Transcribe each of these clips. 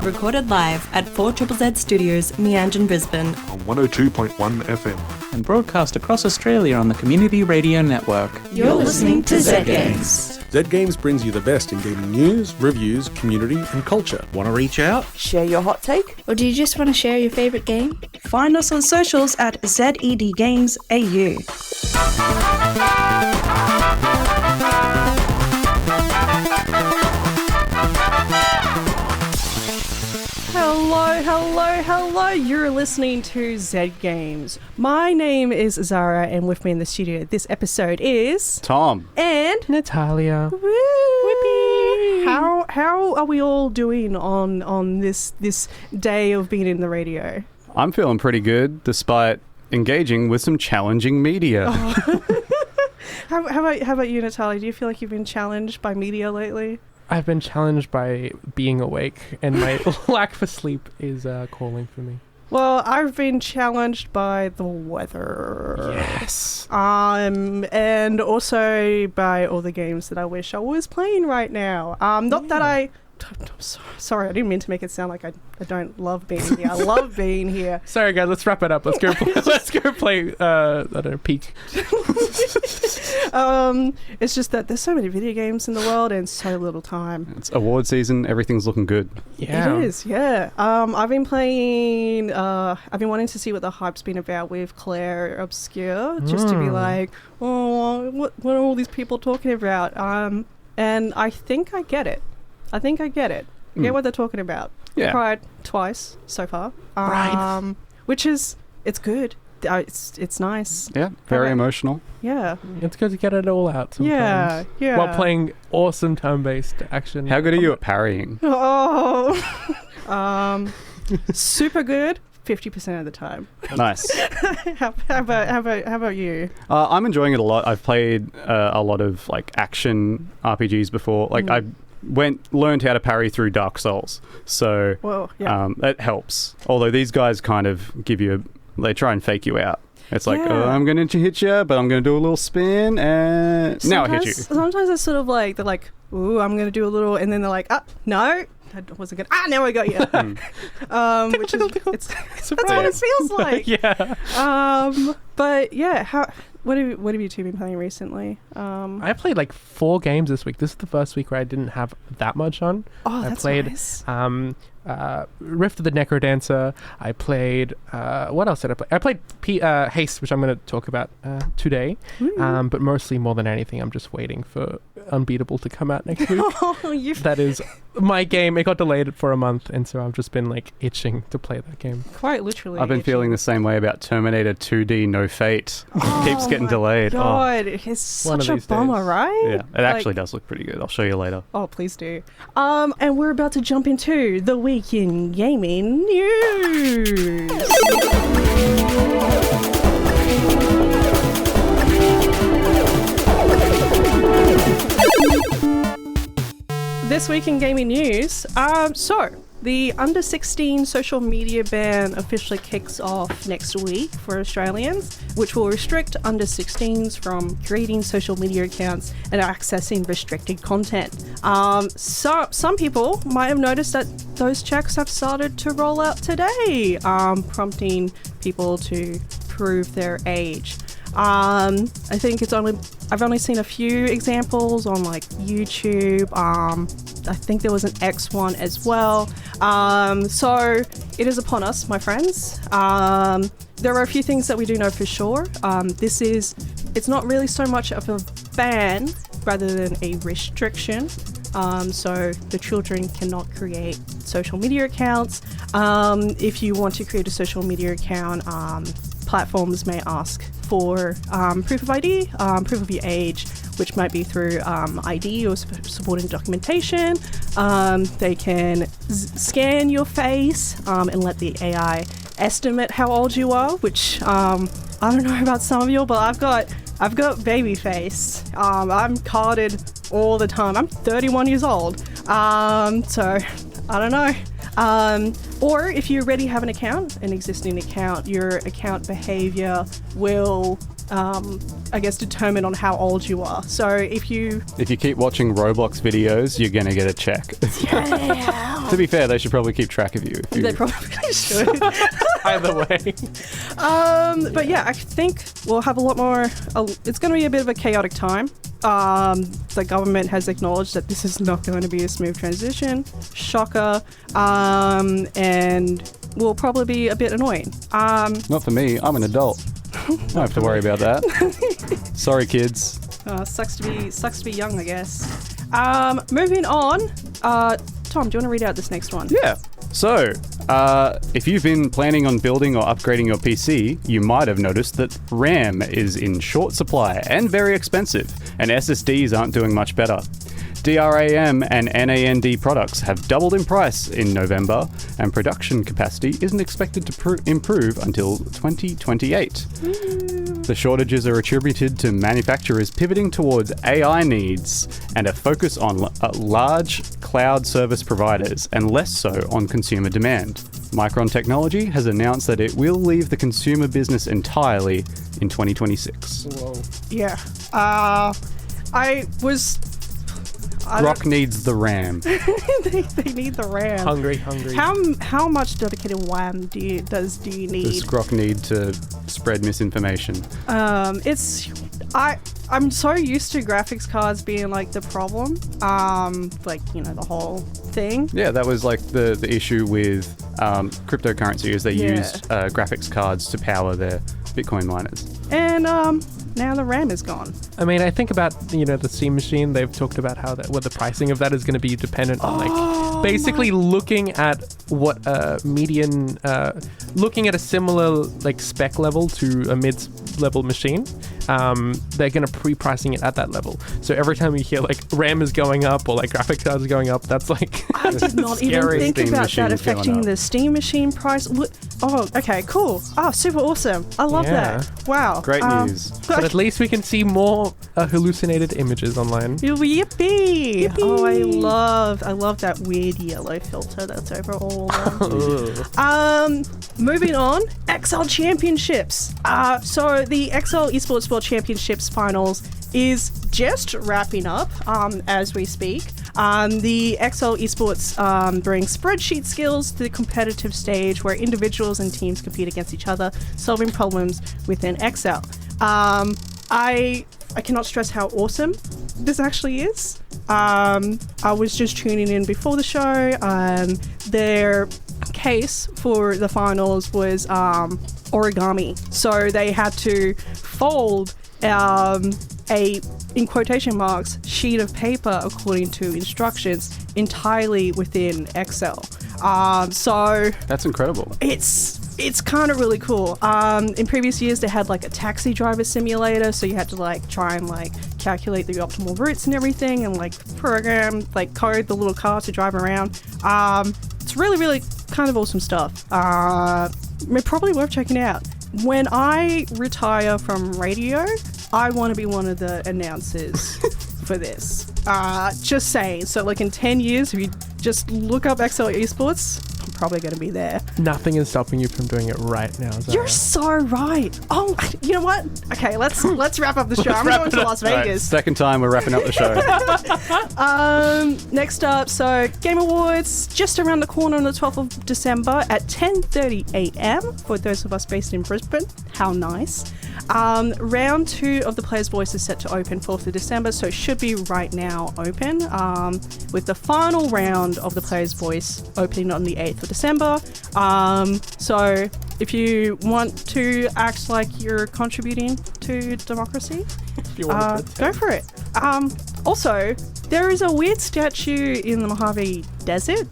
recorded live at 4ZZZ Studios, Meanjin, Brisbane. On 102.1 FM. And broadcast across Australia on the Community Radio Network. You're listening to Zed Games. Zed Games brings you the best in gaming news, reviews, community and culture. Want to reach out? Share your hot take? Or do you just want to share your favourite game? Find us on socials at Zed Games AU. Hello. You're listening to Zed Games. My name is Zahra, and with me in the studio this episode is Tom and Natalia. Whippy. How are we all doing on this day of being in the radio? I'm feeling pretty good, despite engaging with some challenging media. Oh. How about you, Natalia? Do you feel like you've been challenged by media lately? I've been challenged by being awake, and my lack for sleep is calling for me. Well, I've been challenged by the weather. Yes. And also by all the games that I wish I was playing right now. Not that I'm sorry, I didn't mean to make it sound like I don't love being here. I love being here. Sorry, guys, let's wrap it up. Let's go play, I don't know, Peak. It's just that there's so many video games in the world and so little time. It's award season. Everything's looking good. Yeah. It is, yeah. I've been playing, I've been wanting to see what the hype's been about with Claire Obscure, just to be like, oh, what are all these people talking about? And I think I get it. I get what they're talking about. Yeah. I cried twice so far. Right. Which is, it's good. It's nice. Yeah, very emotional. Yeah. It's good to get it all out sometimes. Yeah. While playing awesome turn-based action. How good are you at parrying? Oh. Super good. 50% of the time. Nice. How about you? I'm enjoying it a lot. I've played a lot of like action RPGs before. Like I learned how to parry through Dark Souls, so it helps. Although these guys kind of they try and fake you out. It's like, oh, I'm going to hit you, but I'm going to do a little spin, and now I hit you. Sometimes it's sort of like, they're like, ooh, I'm going to do a little, and then they're like, no, that wasn't good. Now I got you. Which is, that's what it feels like. Yeah. But yeah, what have you two been playing recently? I played like 4 games this week. This is the first week where I didn't have that much on. Oh, that's nice. Rift of the Necrodancer. I played what else did I play? I played Haste, which I'm going to talk about today. But mostly, more than anything, I'm just waiting for Unbeatable to come out next week. That is my game. It got delayed for a month, and so I've just been like itching to play that game. Quite literally. I've been feeling the same way about Terminator 2D No Fate. Keeps getting delayed. God, it's such a bummer, right? Yeah, it actually does look pretty good. I'll show you later. Oh, please do. And we're about to jump into the week in gaming news. This week in gaming news, the under 16 social media ban officially kicks off next week for Australians, which will restrict under 16s from creating social media accounts and accessing restricted content. So some people might have noticed that those checks have started to roll out today, prompting people to prove their age. I think I've only seen a few examples on like YouTube. I think there was an X one as well. So it is upon us, my friends. There are a few things that we do know for sure. It's not really so much of a ban rather than a restriction. So the children cannot create social media accounts. If you want to create a social media account, platforms may ask for proof of ID, proof of your age, which might be through ID or supporting documentation. They can scan your face and let the AI estimate how old you are, which I don't know about some of you, but I've got baby face. I'm carded all the time. I'm 31 years old, so I don't know. Or if you already have an existing account, your account behavior will I guess, determined on how old you are. So if you keep watching Roblox videos, you're going to get a check. yeah. To be fair, they should probably keep track of you. They probably should. Either way. But yeah, I think we'll have a lot more. It's going to be a bit of a chaotic time. The government has acknowledged that this is not going to be a smooth transition. Shocker. And will probably be a bit annoying. Not for me. I'm an adult. I don't have to worry about that. Sorry, kids. Sucks to be young, I guess. Moving on. Tom, do you want to read out this next one? Yeah. So, if you've been planning on building or upgrading your PC, you might have noticed that RAM is in short supply and very expensive, and SSDs aren't doing much better. DRAM and NAND products have doubled in price in November, and production capacity isn't expected to improve until 2028. The shortages are attributed to manufacturers pivoting towards AI needs and a focus on large cloud service providers, and less so on consumer demand. Micron Technology has announced that it will leave the consumer business entirely in 2026. Whoa. Yeah. Rock needs the RAM. they need the RAM. Hungry. How much dedicated RAM do you need? Does Grok need to spread misinformation? I'm so used to graphics cards being like the problem. The whole thing. Yeah, that was like the issue with cryptocurrency, is they used graphics cards to power their Bitcoin miners. And now the RAM is gone. I mean, I think about, the Steam machine. They've talked about how the pricing of that is going to be dependent on basically looking at what median, looking at a similar spec level to a mid-level machine. They're going to pre-pricing it at that level. So every time you hear RAM is going up or graphics cards are going up, that's I did not even think Steam about that affecting the Steam machine price. Oh, okay, cool. Oh, super awesome. I love that. Wow. Great news. But at least we can see more hallucinated images online. Yippee! Oh, I love that weird yellow filter that's over all of them. Moving on, XL Championships. So the XL Esports World Championships finals is just wrapping up as we speak. The XL Esports brings spreadsheet skills to the competitive stage where individuals and teams compete against each other, solving problems within XL. I cannot stress how awesome this actually is. I was just tuning in before the show. Their case for the finals was origami. So they had to fold a, in quotation marks, sheet of paper according to instructions entirely within Excel. So that's incredible. It's kind of really cool. In previous years, they had a taxi driver simulator, so you had to try and calculate the optimal routes and everything, and program code the little car to drive around. It's really, really kind of awesome stuff. Probably worth checking out. When I retire from radio, I want to be one of the announcers for this. Just saying. So in 10 years, if you just look up XL Esports, I'm probably going to be there. Nothing is stopping you from doing it right now, Zahra. You're so right. Oh, you know what? Okay, let's wrap up the show. I'm going to Las Vegas. Right, second time we're wrapping up the show. Next up, so Game Awards just around the corner on the 12th of December at 10:30 a.m. for those of us based in Brisbane. How nice. Round 2 of the Player's Voice is set to open 4th of December, so it should be right now open, with the final round of the Player's Voice opening on the 8th of December. So if you want to act like you're contributing to democracy, go for it. Also, there is a weird statue in the Mojave Desert.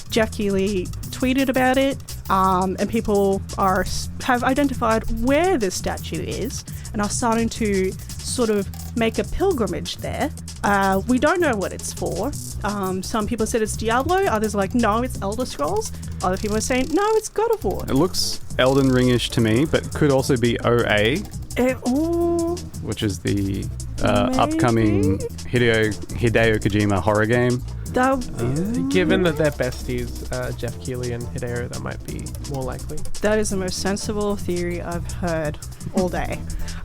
Jeff Keighley tweeted about it, and people have identified where this statue is and are starting to sort of make a pilgrimage there. We don't know what it's for. Some people said it's Diablo, others are like, no, it's Elder Scrolls. Other people are saying, no, it's God of War. It looks Elden Ring-ish to me, but could also be OA, which is the upcoming Hideo Kojima horror game. Given that they're besties, Jeff Keighley and Hideo, that might be more likely. That is the most sensible theory I've heard all day.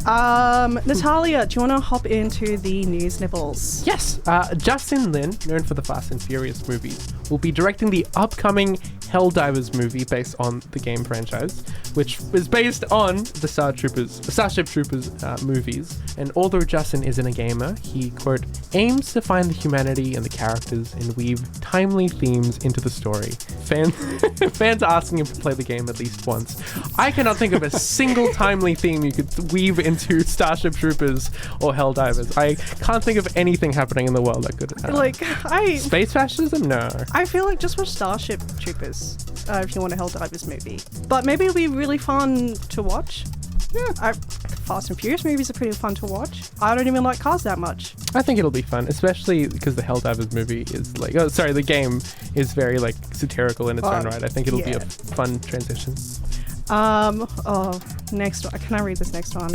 Natalia, do you want to hop into the news nibbles? Yes. Justin Lin, known for the Fast and Furious movies, will be directing the upcoming Helldivers movie based on the game franchise, which is based on the Starship Troopers movies. And although Justin isn't a gamer, he, quote, aims to find the humanity and the characters and weave timely themes into the story. Fans are asking him to play the game at least once. I cannot think of a single timely theme you could weave into Starship Troopers or Helldivers. I can't think of anything happening in the world that could... Space fascism? No. I feel like just watch Starship Troopers if you want a Helldivers movie. But maybe it'll be really fun to watch. Yeah. Fast and Furious movies are pretty fun to watch. I don't even like cars that much. I think it'll be fun, especially because the Helldivers movie is the game is very like satirical in its own right. I think it'll be a fun transition. Next one. Can I read this next one?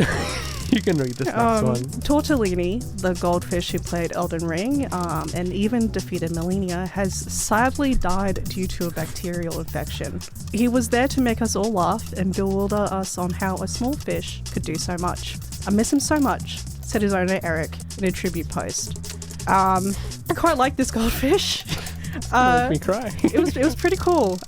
You can read this next one. Tortellini, the goldfish who played Elden Ring and even defeated Melania, has sadly died due to a bacterial infection. He was there to make us all laugh and bewilder us on how a small fish could do so much. I miss him so much, said his owner Eric in a tribute post. I quite like this goldfish. Make me cry. It was pretty cool.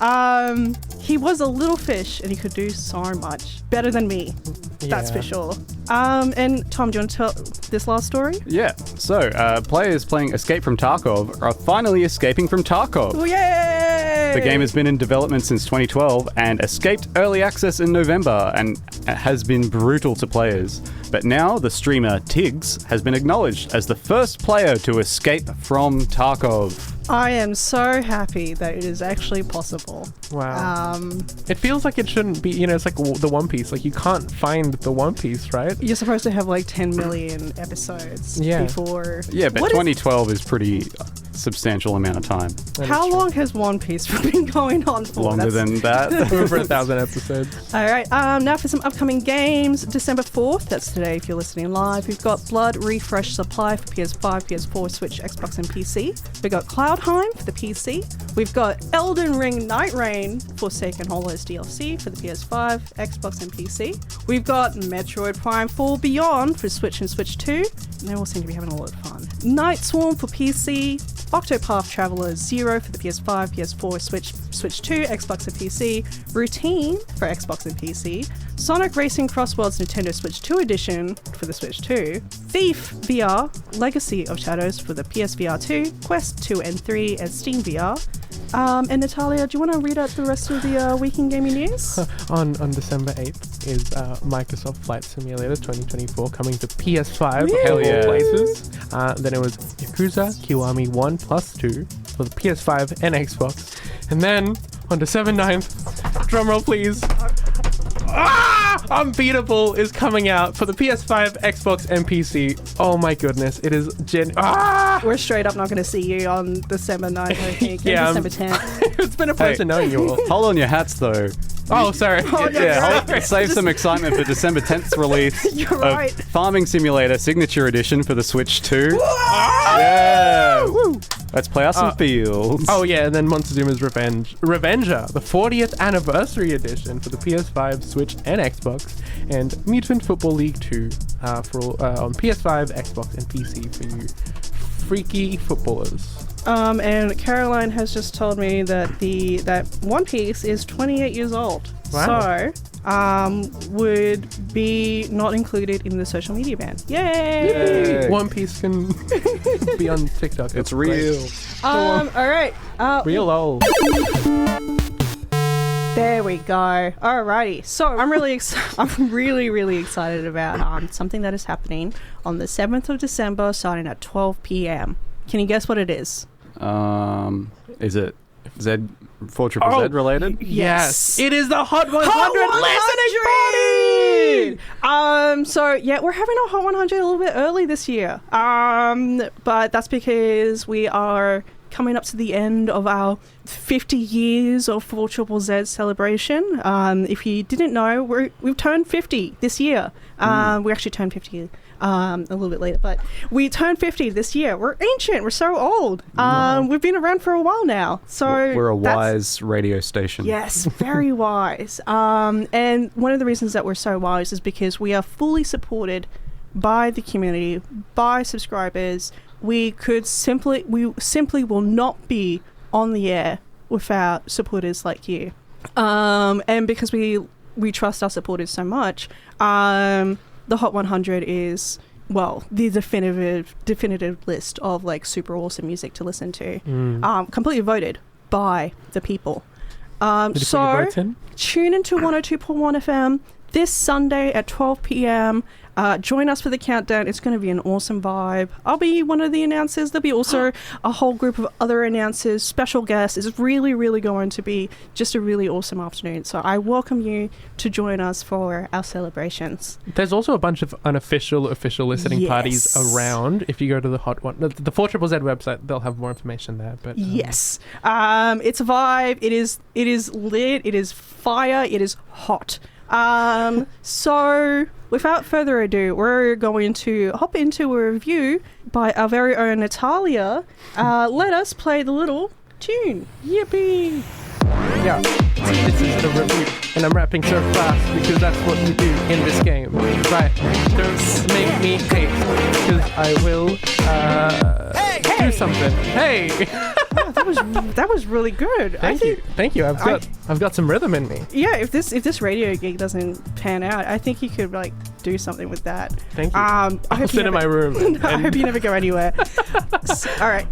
He was a little fish and he could do so much better than me. That's for sure. And Tom, do you want to tell this last story? Yeah. So, players playing Escape from Tarkov are finally escaping from Tarkov. Oh, yay! The game has been in development since 2012 and escaped early access in November and has been brutal to players. But now the streamer Tiggs has been acknowledged as the first player to escape from Tarkov. I am so happy that it is actually possible. Wow. It feels like it shouldn't be, it's like the One Piece. Like, you can't find the One Piece, right? You're supposed to have like 10 million episodes before... Yeah, but 2012 is pretty substantial amount of time. How long has One Piece been going on for? Longer than that. Over 1,000 episodes. All right, now for some upcoming games. December 4th, that's today if you're listening live, we've got Blood Refresh Supply for PS5, PS4, Switch, Xbox and PC. We've got Cloudheim for the PC. We've got Elden Ring Night Rain, Forsaken Hollows DLC for the PS5, Xbox and PC. We've got Metroid Prime 4 Beyond for Switch and Switch 2. And they all seem to be having a lot of fun. Night Swarm for PC. Octopath Traveler 0 for the PS5, PS4, Switch 2, Xbox and PC, Routine for Xbox and PC, Sonic Racing Crossworld's Nintendo Switch 2 Edition for the Switch 2, Thief VR, Legacy of Shadows for the PSVR 2, Quest 2 and 3 and Steam VR. And Natalia, do you want to read out the rest of the week in gaming news? On December 8th is Microsoft Flight Simulator 2024 coming to PS5 of all places. Then it was Yakuza Kiwami 1+2 for the PS5 and Xbox. And then on December 9th, drumroll please, Unbeatable is coming out for the PS5, Xbox, and PC. Oh my goodness, it is We're straight up not going to see you on December 9th, I think, December 10th. It's been a pleasure knowing you all. Hold on your hats, though. Oh, sorry. Save some excitement for December 10th's release of Farming Simulator Signature Edition for the Switch 2. Yeah! Woo! Let's play out some fields. Oh yeah, and then Montezuma's Revenger, the 40th Anniversary Edition for the PS5, Switch, and Xbox, and Mutant Football League 2 on PS5, Xbox, and PC for you freaky footballers. And Caroline has just told me that that One Piece is 28 years old. Wow. So, would be not included in the social media ban. Yay! One Piece can be on TikTok. It's real. All right. Real old. There we go. Alrighty. So I'm really excited about something that is happening on the 7th of December, starting at 12 p.m. Can you guess what it is? Is it Zed 4ZZZ related? Yes. It is the Hot 100 listening party! So yeah, we're having a Hot 100 a little bit early this year. But that's because we are coming up to the end of our 50 years of 4ZZZ celebration. If you didn't know, we've turned 50 this year. We actually turned 50 a little bit later. But we turned 50 this year. We're ancient. We're so old. We've been around for a while now. So we're a wise radio station. Yes, very wise. And one of the reasons that we're so wise is because we are fully supported by the community, by subscribers. We simply will not be on the air without supporters like you. And because we trust our supporters so much, the Hot 100 is, well, the definitive list of like super awesome music to listen to. Completely voted by the people. So tune into 102.1 FM this Sunday at 12 p.m. Join us for the countdown. It's going to be an awesome vibe. I'll be one of the announcers. There'll be also a whole group of other announcers, special guests. It's really, really going to be just a really awesome afternoon. So I welcome you to join us for our celebrations. There's also a bunch of unofficial, official listening parties around. If you go to the Hot One, the 4ZZZ website, they'll have more information there. But yes, it's a vibe. It is lit. It is fire. It is hot. So without further ado, we're going to hop into a review by our very own Natalia. Let us play the little tune. Yippee! Yeah, this is a review, and I'm rapping so fast because that's what you do in this game. Right, don't make me hate, because I will do something. Hey! Wow, that was really good. Thank you. I've got some rhythm in me. Yeah, if this radio gig doesn't pan out, I think you could like do something with that. Thank you. I'll sit in my room. I hope you never go anywhere. All right,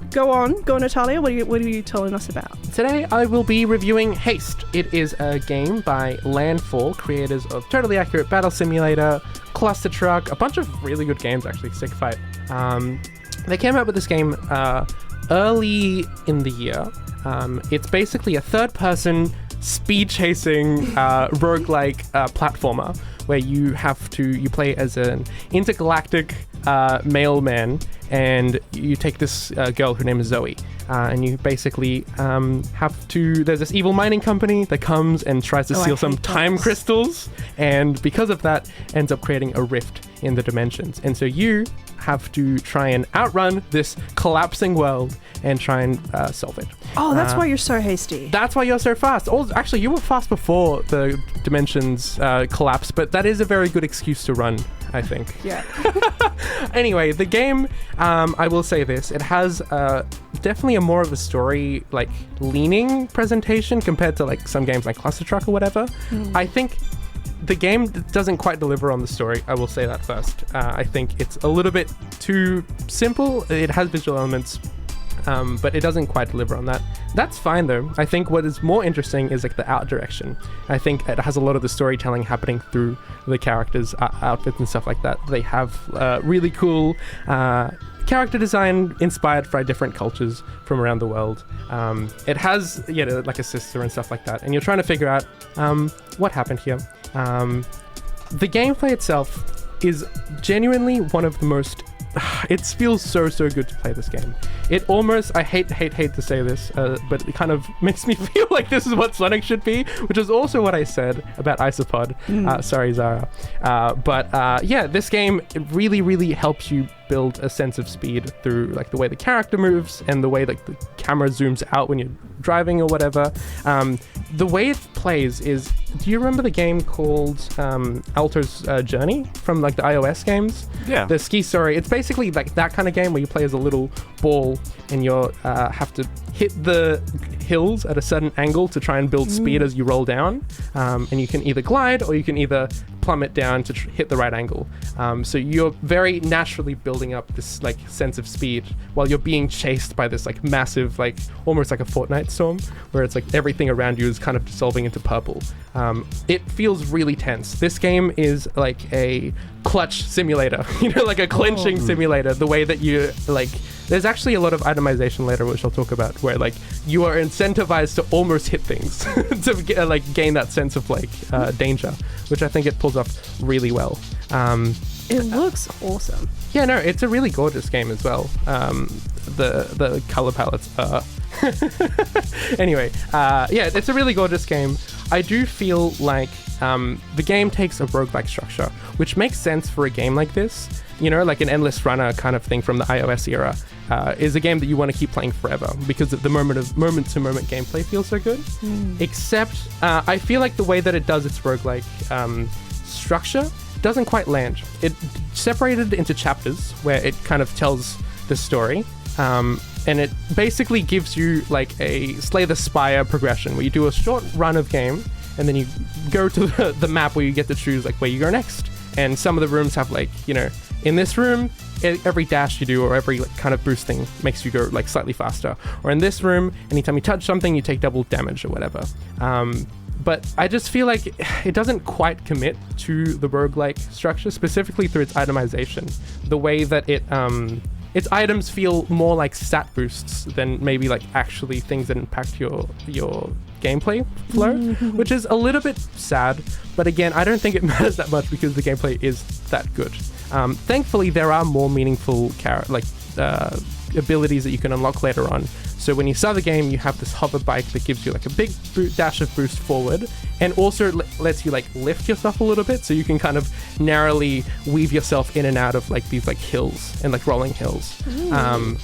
go Natalia. What are you telling us about? Today I will be reviewing Haste. It is a game by Landfall, creators of Totally Accurate Battle Simulator, Cluster Truck, a bunch of really good games actually. Sick Fight. They came out with this game early in the year. It's basically a third-person speed-chasing roguelike platformer where you play as an intergalactic mailman, and you take this girl, her name is Zoe, and you basically there's this evil mining company that comes and tries to steal some time crystals, and because of that ends up creating a rift in the dimensions, and so you have to try and outrun this collapsing world and try and solve it. Oh, that's why you're so hasty. That's why you're so fast. Actually, you were fast before the dimensions collapsed, but that is a very good excuse to run, I think. Yeah. Anyway, the game, I will say this, it has definitely a more of a story like leaning presentation compared to like some games like Cluster Truck or whatever. I think the game doesn't quite deliver on the story. I will say that first. I think it's a little bit too simple. It has visual elements, but it doesn't quite deliver on that. That's fine though. I think what is more interesting is like the art direction. I think it has a lot of the storytelling happening through the characters' outfits and stuff like that. They have really cool character design inspired by different cultures from around the world. It has like a sister and stuff like that, and you're trying to figure out what happened here. The gameplay itself is genuinely one of the most... It feels so good to play this game. It almost... I hate to say this, but it kind of makes me feel like this is what Sonic should be, which is also what I said about Isopod. Sorry, Zahra. But this game, it really helps you build a sense of speed through like the way the character moves and the way like the camera zooms out when you're driving or whatever. The way it plays is... Do you remember the game called Alto's Journey from like the iOS games? Yeah. The ski story. It's basically like that kind of game where you play as a little ball and you have to hit the hills at a certain angle to try and build speed as you roll down. And you can either glide or you can either plummet down to hit the right angle. So you're very naturally building up this like sense of speed while you're being chased by this like massive, like almost like a Fortnite storm, where it's like everything around you is kind of dissolving into purple. It feels really tense. This game is like a clutch simulator, like a clenching simulator. The way that you like, there's actually a lot of itemization later, which I'll talk about, where like you are incentivized to almost hit things to get, like gain that sense of like danger, which I think it pulls off really well. It looks awesome. Yeah, no, it's a really gorgeous game as well. The color palettes are... Anyway, it's a really gorgeous game. I do feel like the game takes a roguelike structure, which makes sense for a game like this. You know, like an endless runner kind of thing from the iOS era, is a game that you want to keep playing forever because the moment-to-moment gameplay feels so good. Except, I feel like the way that it does its roguelike structure doesn't quite land. It separated into chapters where it kind of tells the story, and it basically gives you like a Slay the Spire progression where you do a short run of game, and then you go to the map where you get to choose like where you go next. And some of the rooms have like, you know, in this room, every dash you do or every like, kind of boost thing makes you go like slightly faster. Or in this room, anytime you touch something, you take double damage or whatever. But I just feel like it doesn't quite commit to the roguelike structure, specifically through its itemization. The way that its items feel more like stat boosts than maybe like actually things that impact your gameplay flow, which is a little bit sad. But again, I don't think it matters that much because the gameplay is that good. Thankfully, there are more meaningful abilities that you can unlock later on. So when you start the game, you have this hover bike that gives you like a big dash of boost forward, and also lets you like lift yourself a little bit, so you can kind of narrowly weave yourself in and out of like these like hills and like rolling hills.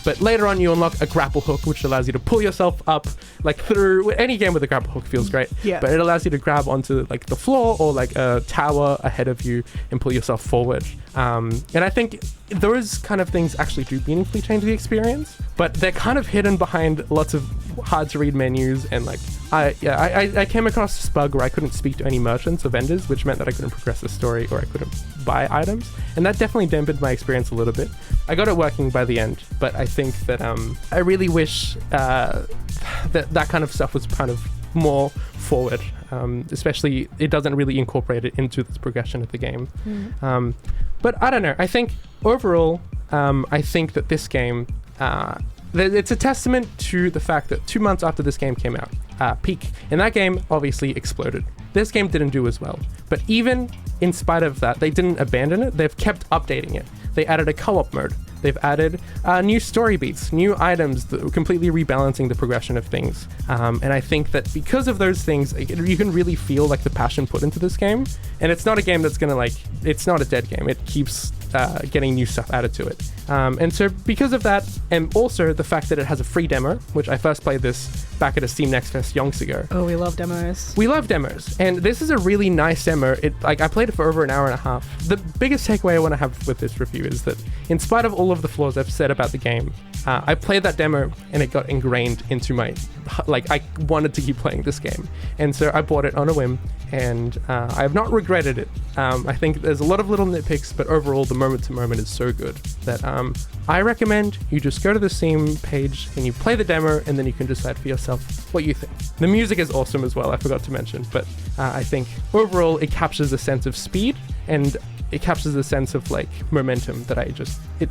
But later on, you unlock a grapple hook, which allows you to pull yourself up like through any game with a grapple hook feels great. Yeah. But it allows you to grab onto like the floor or like a tower ahead of you and pull yourself forward. And I think those kind of things actually do meaningfully change the experience, but they're kind of hidden behind lots of hard to read menus. And like I came across this bug where I couldn't speak to any merchants or vendors, which meant that I couldn't progress the story or I couldn't buy items, and that definitely dampened my experience a little bit. I got it working by the end, but I think that I really wish that kind of stuff was kind of more forward, especially it doesn't really incorporate it into this progression of the game. But I don't know, I think overall I think that this game it's a testament to the fact that 2 months after this game came out, Peak, and that game obviously exploded. This game didn't do as well, but even in spite of that, they didn't abandon it. They've kept updating it. They added a co-op mode. They've added new story beats, new items, completely rebalancing the progression of things. And I think that because of those things, you can really feel like the passion put into this game. And it's not a game that's gonna like, it's not a dead game. It keeps getting new stuff added to it. And so because of that, and also the fact that it has a free demo, which I first played this back at a Steam Next Fest yonks ago. Oh, we love demos. We love demos. And this is a really nice demo. I played it for over an hour and a half. The biggest takeaway I want to have with this review is that in spite of all of the flaws I've said about the game, I played that demo and it got ingrained into my, I wanted to keep playing this game. And so I bought it on a whim, and I have not regretted it. I think there's a lot of little nitpicks, but overall the moment to moment is so good that I recommend you just go to the Steam page and you play the demo, and then you can decide for yourself what you think. The music is awesome as well, I forgot to mention, but I think overall it captures a sense of speed, and it captures a sense of like momentum that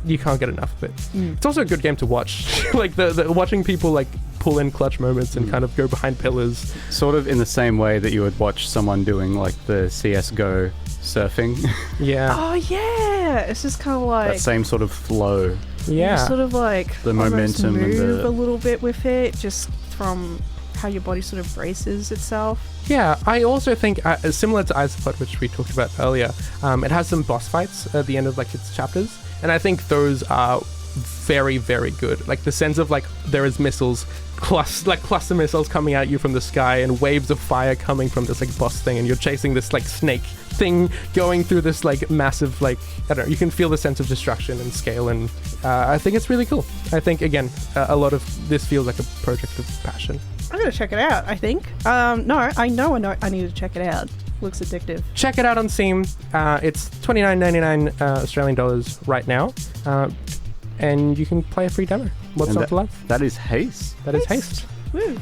you can't get enough of it. It's also a good game to watch. Like the watching people like pull in clutch moments and kind of go behind pillars. Sort of in the same way that you would watch someone doing like the CSGO surfing. Yeah. Oh yeah, it's just kind of like that same sort of flow. Yeah. You sort of like the momentum move and a little bit with it, just from how your body sort of braces itself. Yeah, I also think similar to Isopod, which we talked about earlier, it has some boss fights at the end of like its chapters, and I think those are very, very good. Like the sense of like there is missiles, cluster missiles coming at you from the sky, and waves of fire coming from this like boss thing, and you're chasing this like snake thing going through this like massive like, I don't know, you can feel the sense of destruction and scale, and I think it's really cool. I think again a lot of this feels like a project of passion. I'm gonna check it out, I think. I know I need to check it out. Looks addictive. Check it out on Steam. It's $29.99 Australian dollars right now. And you can play a free demo. What's not to love? That is Haste. That is Haste. Woo.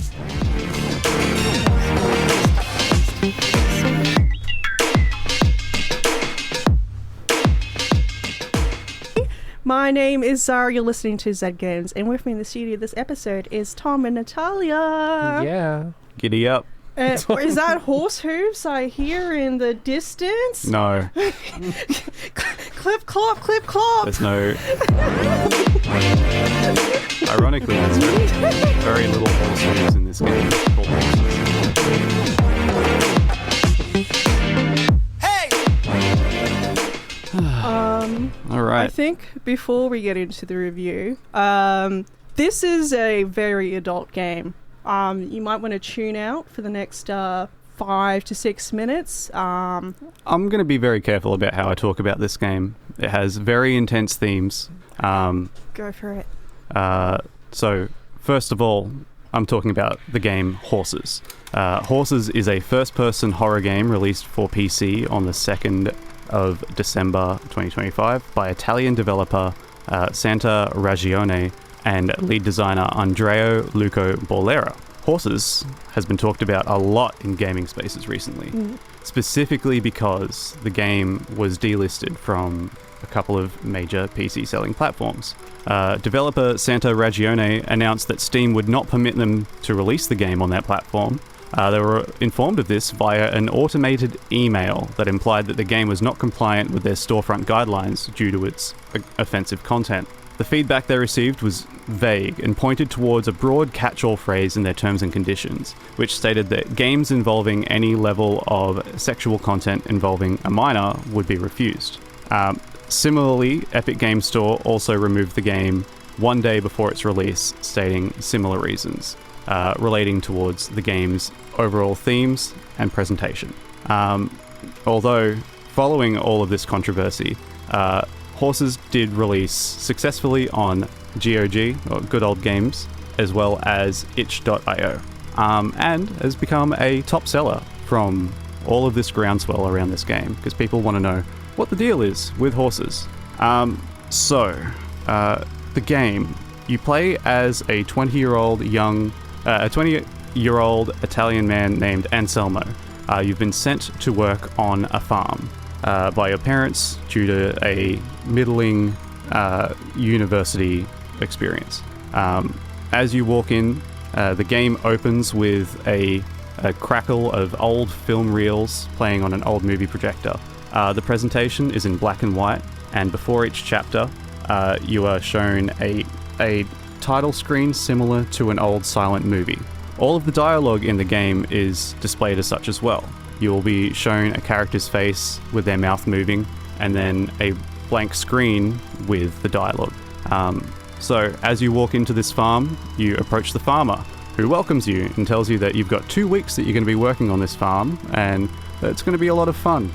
My name is Zahra. You're listening to Zed Games, and with me in the studio this episode is Tom and Natalia. Yeah. Giddy up. Is that horse hooves I hear in the distance? No. Clip clop, clip clop. There's no. Ironically, there's very little horse hooves in this game. Called horses. think before we get into the review, this is a very adult game. You might want to tune out for the next 5 to 6 minutes. I'm going to be very careful about how I talk about this game. It has very intense themes. Go for it. So, first of all, I'm talking about the game Horses. Horses is a first-person horror game released for PC on the 2nd of December 2025 by Italian developer Santa Ragione and lead designer AndreaLB. Horses has been talked about a lot in gaming spaces recently, specifically because the game was delisted from a couple of major PC selling platforms. Developer Santa Ragione announced that Steam would not permit them to release the game on that platform. They were informed of this via an automated email that implied that the game was not compliant with their storefront guidelines due to its offensive content. The feedback they received was vague and pointed towards a broad catch-all phrase in their terms and conditions, which stated that games involving any level of sexual content involving a minor would be refused. Similarly, Epic Games Store also removed the game one day before its release, stating similar reasons, relating towards the game's overall themes and presentation. Although, following all of this controversy, Horses did release successfully on GOG, or Good Old Games, as well as itch.io, and has become a top seller from all of this groundswell around this game, because people want to know what the deal is with Horses. The game, you play as a 20-year-old Italian man named Anselmo. You've been sent to work on a farm by your parents due to a middling university experience. As you walk in, the game opens with a crackle of old film reels playing on an old movie projector. The presentation is in black and white, and before each chapter, you are shown a title screen similar to an old silent movie. All of the dialogue in the game is displayed as such as well. You will be shown a character's face with their mouth moving, and then a blank screen with the dialogue. So as you walk into this farm, you approach the farmer, who welcomes you and tells you that you've got 2 weeks that you're going to be working on this farm, and it's going to be a lot of fun.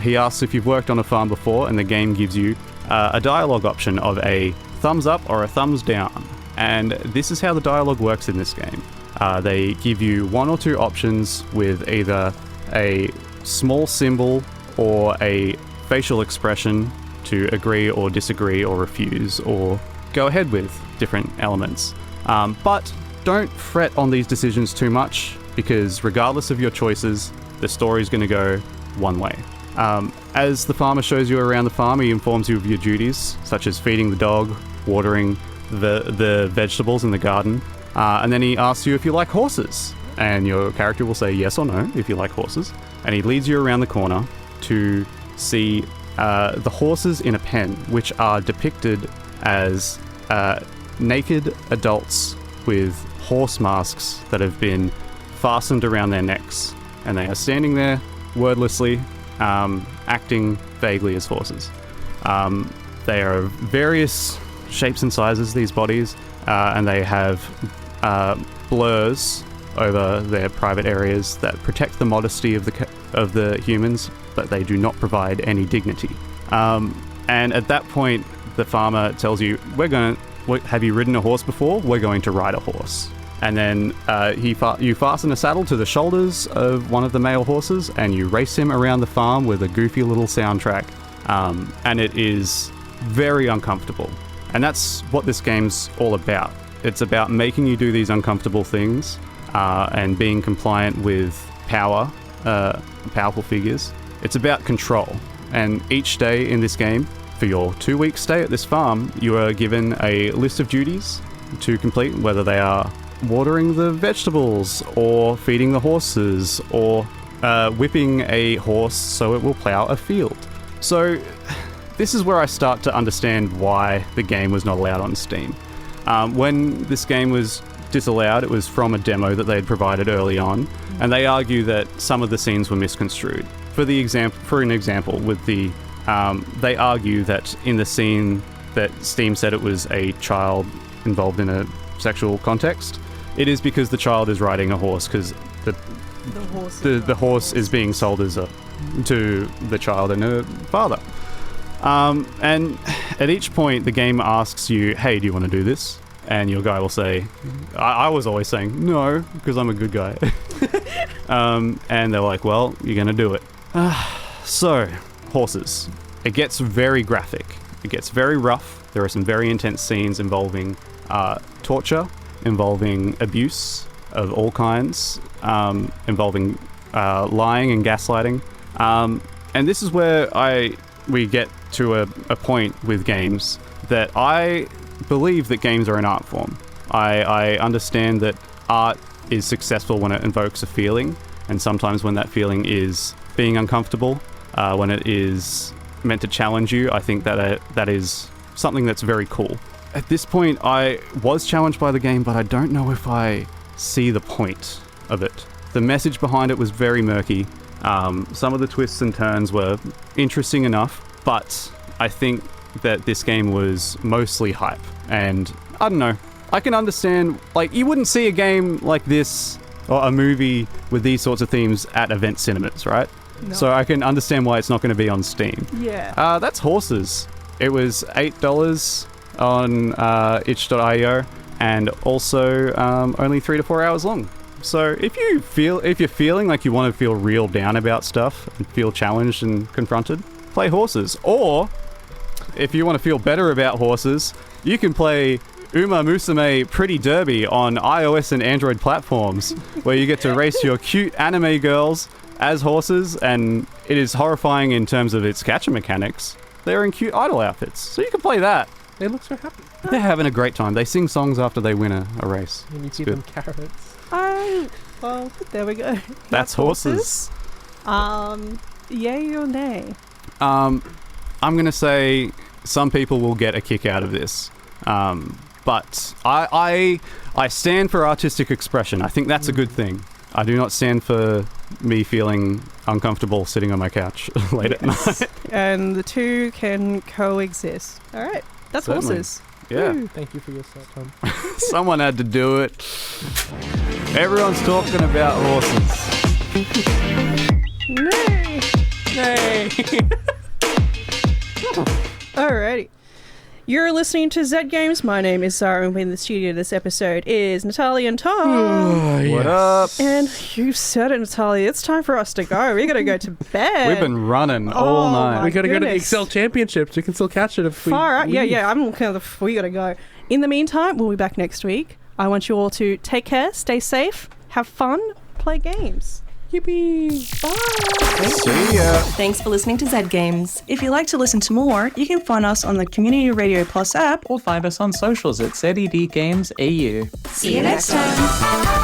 He asks if you've worked on a farm before, and the game gives you a dialogue option of a thumbs up or a thumbs down. And this is how the dialogue works in this game. They give you 1 or 2 options with either a small symbol or a facial expression to agree or disagree or refuse or go ahead with different elements. But don't fret on these decisions too much, because regardless of your choices, the story is going to go one way. As the farmer shows you around the farm, he informs you of your duties, such as feeding the dog, watering the vegetables in the garden, and then he asks you if you like horses, and your character will say yes or no if you like horses, and he leads you around the corner to see the horses in a pen, which are depicted as naked adults with horse masks that have been fastened around their necks, and they are standing there wordlessly, acting vaguely as horses. They are of various shapes and sizes, these bodies, and they have blurs over their private areas that protect the modesty of the humans, but they do not provide any dignity. And at that point, the farmer tells you, have you ridden a horse before? We're going to ride a horse. And then you fasten a saddle to the shoulders of one of the male horses, and you race him around the farm with a goofy little soundtrack. And it is very uncomfortable. And that's what this game's all about. It's about making you do these uncomfortable things, and being compliant with powerful figures. It's about control. And each day in this game, for your 2-week stay at this farm, you are given a list of duties to complete, whether they are watering the vegetables, or feeding the horses, or whipping a horse so it will plow a field. So this is where I start to understand why the game was not allowed on Steam. When this game was disallowed, it was from a demo that they had provided early on, and they argue that some of the scenes were misconstrued. For an example, with the they argue that in the scene that Steam said it was a child involved in a sexual context, it is because the child is riding a horse, because the horse is being sold as to the child and her father. And at each point, the game asks you, hey, do you want to do this? And your guy will say, I was always saying, no, because I'm a good guy. And they're like, well, you're going to do it. So, horses. It gets very graphic. It gets very rough. There are some very intense scenes involving torture, involving abuse of all kinds, involving lying and gaslighting. And this is where we get to a point with games that I believe that games are an art form. I understand that art is successful when it invokes a feeling, and sometimes when that feeling is being uncomfortable, when it is meant to challenge you, I think that is something that's very cool. At this point, I was challenged by the game, but I don't know if I see the point of it. The message behind it was very murky. Some of the twists and turns were interesting enough, but I think that this game was mostly hype. And I don't know, I can understand, like, you wouldn't see a game like this or a movie with these sorts of themes at event cinemas, right? No. So I can understand why it's not going to be on Steam. Yeah. That's Horses. It was $8 on itch.io, and also only 3 to 4 hours long. So if you're feeling like you want to feel real down about stuff and feel challenged and confronted, play Horses. Or if you want to feel better about horses, you can play Uma Musume Pretty Derby on iOS and Android platforms, where you get to race your cute anime girls as horses, and it is horrifying in terms of its gacha mechanics. They're in cute idol outfits, so you can play that. They look so happy. They're having a great time. They sing songs after they win a race. And you It's feed good. them carrots. Well, there we go. That's Horses. Yay or nay? I'm going to say some people will get a kick out of this. But I stand for artistic expression. I think that's a good thing. I do not stand for me feeling uncomfortable sitting on my couch late at night. And the two can coexist. All right. That's Certainly. Horses. Yeah. Woo. Thank you for your set, Tom. Someone had to do it. Everyone's talking about horses. Nay. Yay! Alrighty. You're listening to Zed Games. My name is Zahra, and in the studio this episode is Natalia and Tom. What up? And you said it, Natalia. It's time for us to go. We gotta go to bed. We've been running all night. We gotta go to the goodness. Excel Championships. We can still catch it if we Far out. leave. Yeah. I'm kind of. We gotta go. In the meantime, we'll be back next week. I want you all to take care, stay safe, have fun, play games. Yippee! Bye. See ya. Thanks for listening to Zed Games. If you'd like to listen to more, you can find us on the Community Radio Plus app. Or find us on socials at Zed Games AU. See you next time.